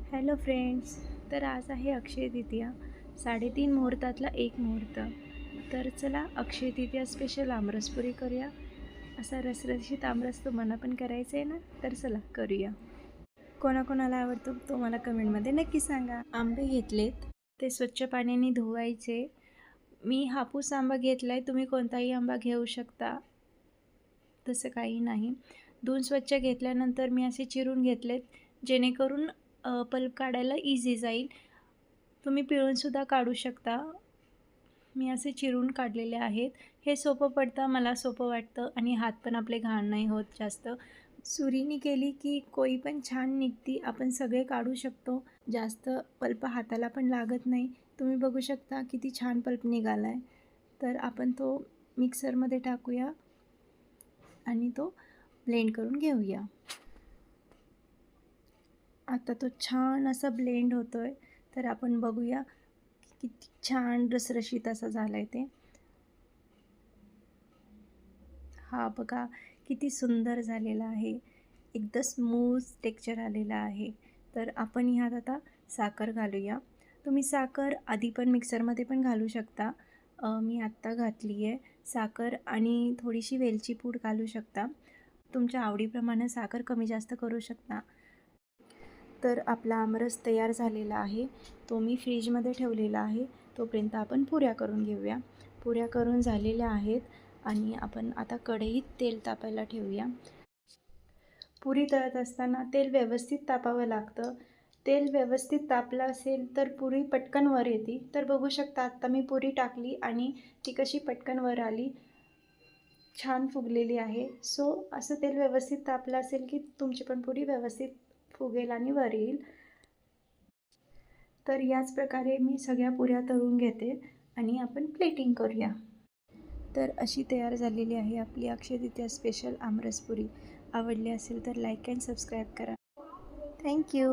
Hello friends. तर आज आहे अक्षय तृतीया, 3:30 मुहूर्तातला एक मुहूर्त. तर चला अक्षय तृतीया स्पेशल आमरसपुरी करूया. असा रसरशीत आमरस तुम्हाला पण करायचं आहे ना, तर चला करूया. कोणाकोणाला आवडतो तो मला कमेंटमध्ये नक्की सांगा. आंबे घेतलेत, ते स्वच्छ पाण्याने धुवायचे. मी हापूस आंबा घेतला आहे, तुम्ही कोणताही आंबा घेऊ शकता, तसं काही नाही. धुवून स्वच्छ घेतल्यानंतर मी असे चिरून घेतलेत, जेणेकरून पल्प काढायला इझी जाईल. तुम्ही पिळूनसुद्धा काढू शकता. मी असे चिरून काढलेले आहेत. हे सोपं पडतं, मला सोपं वाटतं आणि हात पण आपले घाण नाही होत जास्त. सुरीने केली की कोई पण छान निघती. आपण सगळे काढू शकतो. जास्त पल्प हाताला पण लागत नाही. तुम्ही बघू शकता किती छान पल्प निघाला आहे. तर आपण तो मिक्सरमध्ये टाकूया आणि तो ब्लेंड करून घेऊया. आता तो छान असा ब्लेंड होतो आहे. तर आपण बघूया किती छान रसरशीत असा झाला आहे ते. हा बघा किती सुंदर झालेला आहे. एकदम स्मूथ टेक्स्चर आलेलं आहे. तर आपण ह्यात आता साखर घालूया. तुम्ही साखर आधी पण मिक्सरमध्ये पण घालू शकता. मी आत्ता घातली आहे साखर आणि थोडीशी वेलची पूड घालू शकता. तुमच्या आवडीप्रमाणे साखर कमी जास्त करू शकता. तर आपला आमरस तयार झालेला आहे. तो मी फ्रीजमध्ये ठेवलेला आहे. तोपर्यंत आपण पुऱ्या करून घेऊया. पुऱ्या करून झालेल्या आहेत आणि आपण आता कढईत तेल तापायला ठेवूया. पुरी तळत असताना तेल व्यवस्थित तापावं लागतं. तेल व्यवस्थित तापलं असेल तर पुरी पटकन वर येते. तर बघू शकता आत्ता मी पुरी टाकली आणि ती कशी पटकन वर आली. छान फुगलेली आहे. सो असं तेल व्यवस्थित तापलं असेल की तुमची पण पुरी व्यवस्थित फुगेल आणि वर येईल. तर याच प्रकारे मी सगळ्या पुऱ्या तळून घेते आणि आपण प्लेटिंग करूया. तर अशी तयार झालेली आहे आपली अक्षय तृतीया स्पेशल आमरस पुरी. आवडली असेल तर लाईक अँड सबस्क्राईब करा. थँक्यू.